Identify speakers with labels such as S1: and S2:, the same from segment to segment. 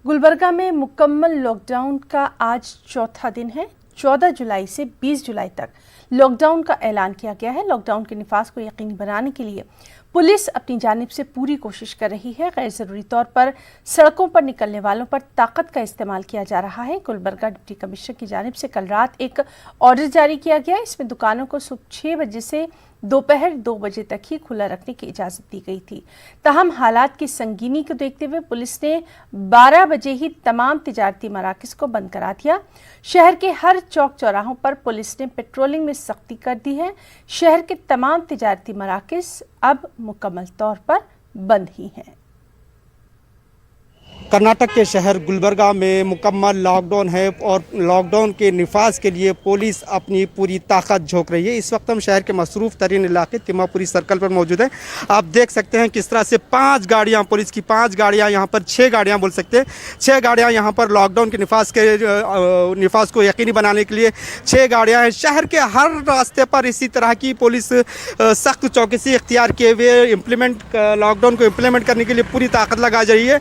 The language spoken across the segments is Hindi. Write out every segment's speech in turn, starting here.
S1: गुलबर्गा में मुकम्मल लॉकडाउन का आज चौथा दिन है। 14 जुलाई से 20 जुलाई तक लॉकडाउन का ऐलान किया गया है। लॉकडाउन के निफाज को यकीनी बनाने के लिए पुलिस अपनी जानिब से पूरी कोशिश कर रही है। गैर ज़रूरी तौर पर सड़कों पर निकलने वालों पर ताकत का इस्तेमाल किया जा रहा है। गुलबर्गा डिप्टी कमिश्नर की जानिब से कल रात एक ऑर्डर जारी किया गया। इसमें दुकानों को सुबह 6 बजे से दोपहर 2 बजे तक ही खुला रखने की इजाज़त दी गई थी। ताहम हालात की संगीनी को देखते हुए पुलिस ने 12 बजे ही तमाम तिजारती मराकज़ को बंद करा दिया। शहर के हर चौक चौराहों पर पुलिस ने पेट्रोलिंग में सख्ती कर दी है। शहर के तमाम तिजारती मराकज़ अब मुकम्मल तौर पर बंद ही हैं।
S2: कर्नाटक के शहर गुलबर्गा में मुकम्मल लॉकडाउन है और लॉकडाउन के निफाज के लिए पुलिस अपनी पूरी ताकत झोंक रही है। इस वक्त हम शहर के मसरूफ़ तरीन इलाके तिम्मापुरी सर्कल पर मौजूद हैं। आप देख सकते हैं किस तरह से 5 गाड़ियाँ, पुलिस की 5 गाड़ियाँ, यहाँ पर 6 गाड़ियाँ बोल सकते हैं, 6 गाड़ियाँ यहाँ पर लॉकडाउन के निफाज को यकीनी बनाने के लिए 6 गाड़ियाँ हैं। शहर के हर रास्ते पर इसी तरह की पुलिस सख्त चौकसी इख्तियार किए हुए लॉकडाउन को इम्प्लीमेंट करने के लिए पूरी ताकत लगाई जा रही है।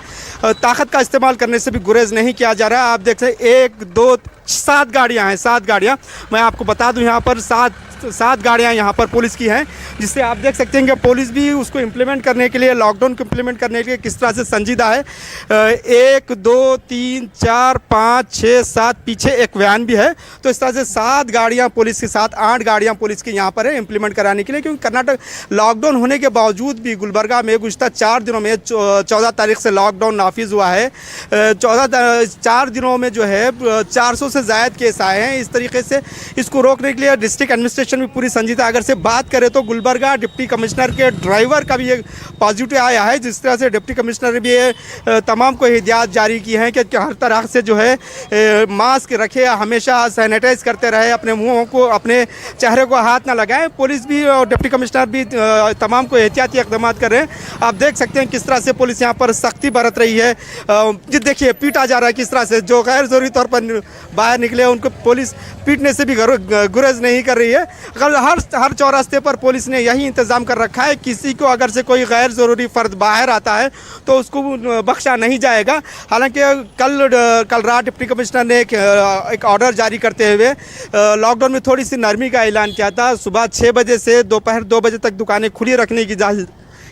S2: ताकत का इस्तेमाल करने से भी गुरेज नहीं किया जा रहा है। आप देख सकते हैं 1, 2, 7 गाड़ियां हैं, 7 गाड़ियां। मैं आपको बता दूं यहाँ पर 7 गाड़ियां यहाँ पर पुलिस की हैं, जिससे आप देख सकते हैं कि पुलिस भी उसको इम्प्लीमेंट करने के लिए, लॉकडाउन को इम्प्लीमेंट करने के लिए किस तरह से संजीदा है। 1, 2, 3, 4, 5, 6, 7, पीछे एक वैन भी है। तो इस तरह से 7 गाड़ियाँ पुलिस के साथ 8 गाड़ियाँ पुलिस की यहाँ पर है इम्प्लीमेंट कराने के लिए, क्योंकि कर्नाटक लॉकडाउन होने के बावजूद भी गुलबर्गा में गुज़श्ता 4 दिनों में 14 तारीख से लॉकडाउन नाफिज हुआ है। 4 दिनों में जो है 400 से ज़ायद केस आए हैं। इस तरीके से इसको रोकने के लिए डिस्ट्रिक्ट एडमिनिस्ट्रेशन भी पूरी संजीदा। अगर से बात करें तो गुलबर्गा डिप्टी कमिश्नर के ड्राइवर का भी एक पॉजिटिव आया है, जिस तरह से डिप्टी कमिश्नर ने भी तमाम को हिदायत जारी की है कि हर तरह से जो है मास्क रखे, हमेशा सैनिटाइज करते रहे, अपने मुँहों को, अपने चेहरे को हाथ ना लगाएं। पुलिस भी और डिप्टी कमिश्नर भी तमाम को एहतियाती इक़दाम कर रहे हैं। आप देख सकते हैं किस तरह से पुलिस यहाँ पर सख्ती बरत रही है। जी देखिए, पीटा जा रहा है किस तरह से, जो गैर ज़रूरी तौर पर बाहर निकले उनको पुलिस पीटने से भी गुरेज नहीं कर रही है। हर चौरास्ते पर पुलिस ने यही इंतज़ाम कर रखा है, किसी को अगर से कोई गैर ज़रूरी फ़र्द बाहर आता है तो उसको बख्शा नहीं जाएगा। हालांकि कल रात डिप्टी कमिश्नर ने एक ऑर्डर जारी करते हुए लॉकडाउन में थोड़ी सी नरमी का ऐलान किया था। सुबह 6 बजे से दोपहर 2 बजे तक दुकानें खुली रखने की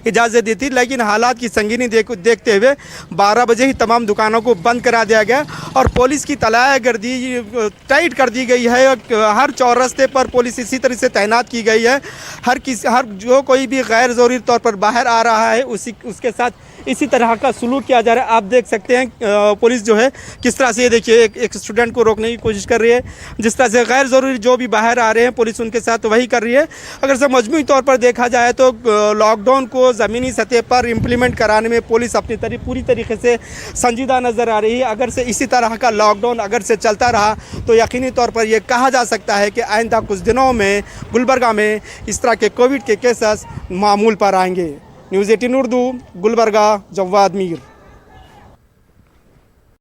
S2: इजाज़त दी थी, लेकिन हालात की संगीनी देखते हुए 12 बजे ही तमाम दुकानों को बंद करा दिया गया और पुलिस की तलायागर्दी टाइट कर दी गई है। हर चौरास्ते पर पुलिस इसी तरह से तैनात की गई है। हर जो कोई भी गैर ज़रूरी तौर पर बाहर आ रहा है उसके साथ इसी तरह का सलूक किया जा रहा है। आप देख सकते हैं पुलिस जो है किस तरह से, ये देखिए, एक स्टूडेंट को रोकने की कोशिश कर रही है। जिस तरह से गैर ज़रूरी जो भी बाहर आ रहे हैं पुलिस उनके साथ वही कर रही है। अगर से मजमूई तौर पर देखा जाए तो लॉकडाउन को ज़मीनी सतह पर इम्प्लीमेंट कराने में पुलिस अपनी पूरी तरीके से संजीदा नज़र आ रही है। अगर से इसी तरह का लॉकडाउन अगर से चलता रहा तो यकीनी तौर पर यह कहा जा सकता है कि आइंदा कुछ दिनों में गुलबर्गा में इस तरह के कोविड के केसेस मामूल पर आएंगे। न्यूज़ 18 उर्दू, गुलबर्गा, जवाद मीर।